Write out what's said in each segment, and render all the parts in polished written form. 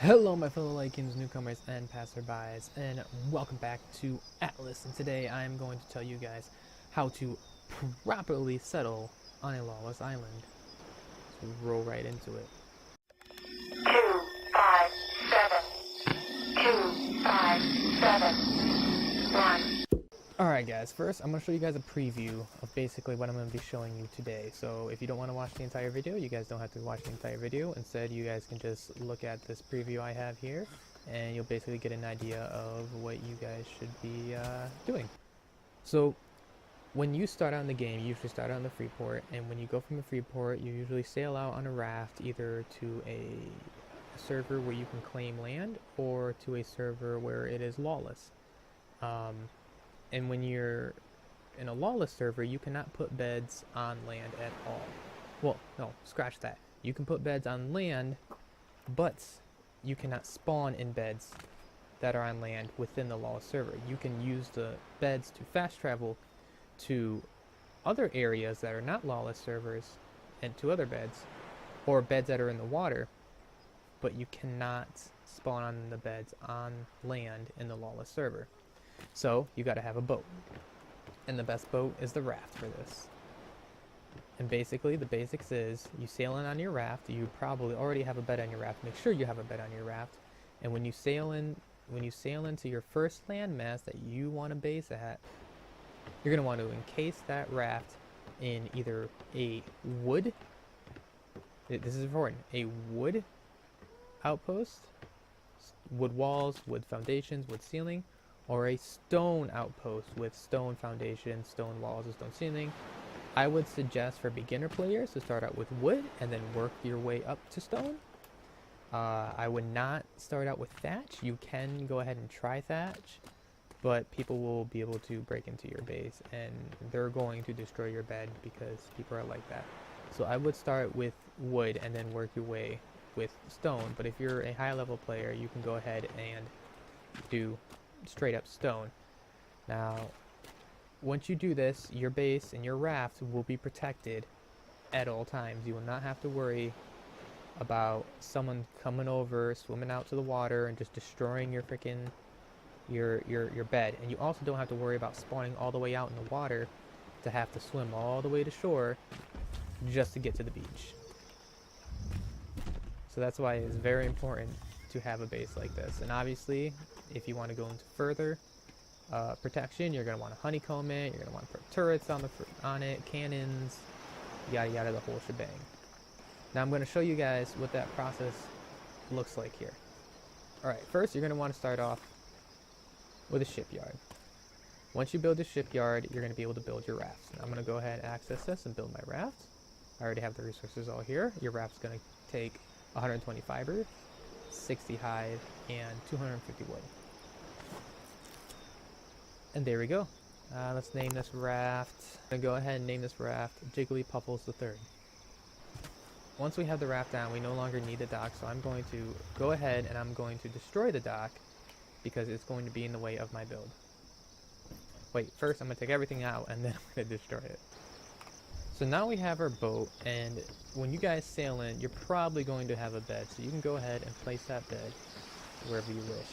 Hello my fellow Lycans, newcomers, and passerbys, and welcome back to Atlas, and today I am going to tell you guys how to properly settle on a lawless island. So roll right into it. 257. Alright guys, first I'm going to show you guys a preview of basically what I'm going to be showing you today. So if you don't want to watch the entire video, you guys don't have to watch the entire video. Instead, you guys can just look at this preview I have here, and you'll basically get an idea of what you guys should be doing. So when you start out in the game, you usually start out in the free port, and when you go from the free port, you usually sail out on a raft either to a server where you can claim land or to a server where it is lawless. And when you're in a lawless server, you cannot put beds on land at all. Well, no, scratch that. You can put beds on land, but you cannot spawn in beds that are on land within the lawless server. You can use the beds to fast travel to other areas that are not lawless servers and to other beds, or beds that are in the water, but you cannot spawn on the beds on land in the lawless server. So you got to have a boat, and the best boat is the raft for this. And basically the basics is you sail in on your raft. You probably already have a bed on your raft. Make sure you have a bed on your raft. And when you sail into your first landmass that you want to base at, you're going to want to encase that raft in either a wood, this is important, a wood outpost, wood walls, wood foundations, wood ceiling, or a stone outpost with stone foundation, stone walls, and stone ceiling. I would suggest for beginner players to start out with wood and then work your way up to stone. I would not start out with thatch. You can go ahead and try thatch, but people will be able to break into your base and they're going to destroy your bed because people are like that. So I would start with wood and then work your way with stone. But if you're a high level player, you can go ahead and do straight up stone. Now, once you do this, your base and your raft will be protected at all times. You will not have to worry about someone coming over, swimming out to the water, and just destroying your freaking your bed. And you also don't have to worry about spawning all the way out in the water to have to swim all the way to shore just to get to the beach. So that's why it's very important to have a base like this. And obviously, if you want to go into further protection, you're going to want to honeycomb it, you're going to want to put turrets on it, cannons, yada yada, the whole shebang. Now I'm going to show you guys what that process looks like here. Alright, first you're going to want to start off with a shipyard. Once you build a shipyard, you're going to be able to build your rafts. Now I'm going to go ahead and access this and build my raft. I already have the resources all here. Your raft's going to take 120 fiber, 60 hide, and 250 wood. And there we go. Let's name this raft. I'm going to go ahead and name this raft Jiggly Puffles III. Once we have the raft down, we no longer need the dock, so I'm going to go ahead and I'm going to destroy the dock because it's going to be in the way of my build. Wait, first I'm going to take everything out and then I'm going to destroy it. So now we have our boat, and when you guys sail in, you're probably going to have a bed, so you can go ahead and place that bed wherever you wish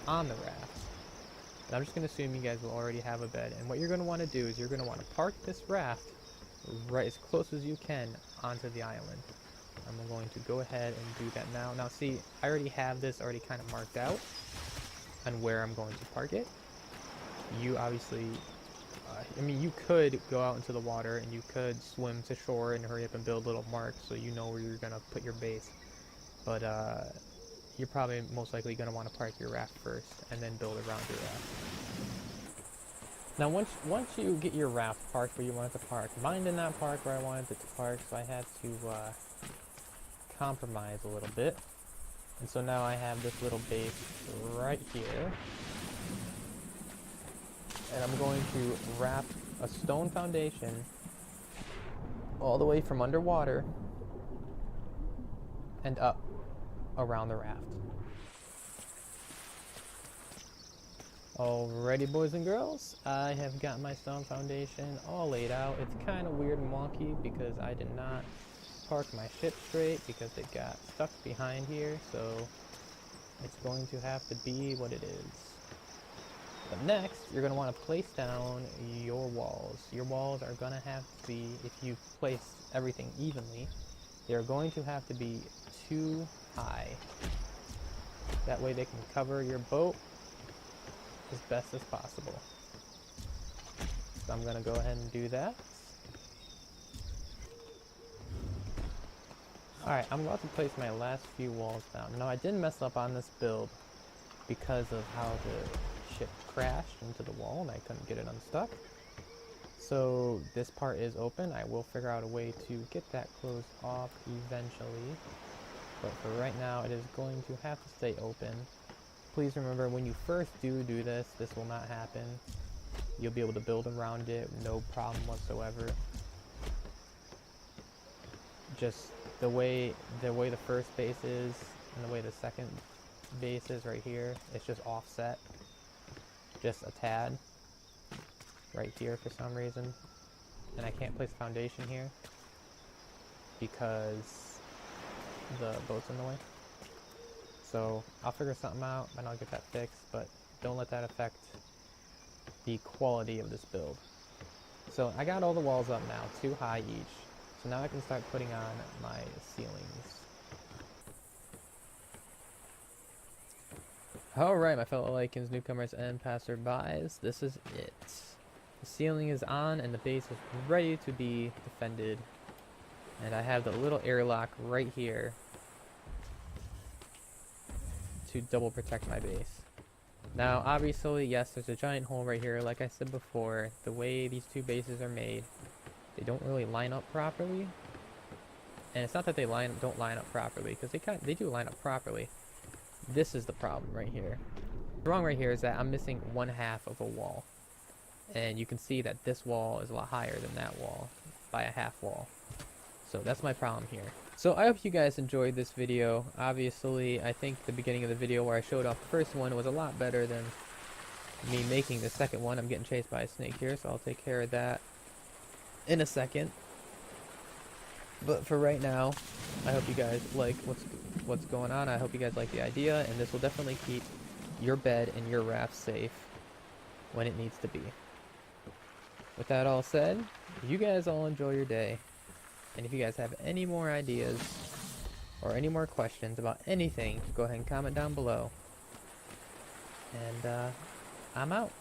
on the raft. And I'm just going to assume you guys will already have a bed, and what you're going to want to do is you're going to want to park this raft right as close as you can onto the island. I'm going to go ahead and do that now. Now see, I already have this already kind of marked out on where I'm going to park it. You obviously I mean, you could go out into the water and you could swim to shore and hurry up and build little marks so you know where you're going to put your base. But you're probably most likely going to want to park your raft first and then build around your raft. Now once you get your raft parked where you want it to park, mine did not park where I wanted it to park, so I had to compromise a little bit. And so now I have this little base right here. And I'm going to wrap a stone foundation all the way from underwater and up around the raft. Alrighty, boys and girls, I have got my stone foundation all laid out. It's kind of weird and wonky because I did not park my ship straight because it got stuck behind here, so It's going to have to be what it is. But next, you're going to want to place down your walls. Your walls are going to have to be, if you place everything evenly, they're going to have to be 2 high. That way they can cover your boat as best as possible. So I'm going to go ahead and do that. Alright, I'm about to place my last few walls down. Now I did mess up on this build because of how the ship crashed into the wall and I couldn't get it unstuck. So this part is open. I will figure out a way to get that closed off eventually. But for right now, it is going to have to stay open. Please remember, when you first do this, this will not happen. You'll be able to build around it, no problem whatsoever. Just the way the first base is and the way the second base is right here, it's just offset. Just a tad. Right here for some reason. And I can't place a foundation here because the boat's in the way. So I'll figure something out and I'll get that fixed, but don't let that affect the quality of this build. So I got all the walls up now, 2 high each. So now I can start putting on my ceilings. Alright, my fellow Lycans, newcomers, and passerbys, this is it. The ceiling is on and the base is ready to be defended. And I have the little airlock right here to double protect my base. Now, obviously, yes, there's a giant hole right here. Like I said before, the way these 2 bases are made, they don't really line up properly. And it's not that they don't line up properly, because they do line up properly. This is the problem right here. The wrong right here is that I'm missing 1/2 of a wall. And you can see that this wall is a lot higher than that wall by a half wall. So that's my problem here. So I hope you guys enjoyed this video. Obviously, I think the beginning of the video where I showed off the first one was a lot better than me making the second one. I'm getting chased by a snake here, so I'll take care of that in a second. But for right now, I hope you guys like what's going on. I hope you guys like the idea, and this will definitely keep your bed and your raft safe when it needs to be. With that all said, you guys all enjoy your day. And if you guys have any more ideas or any more questions about anything, go ahead and comment down below. And I'm out.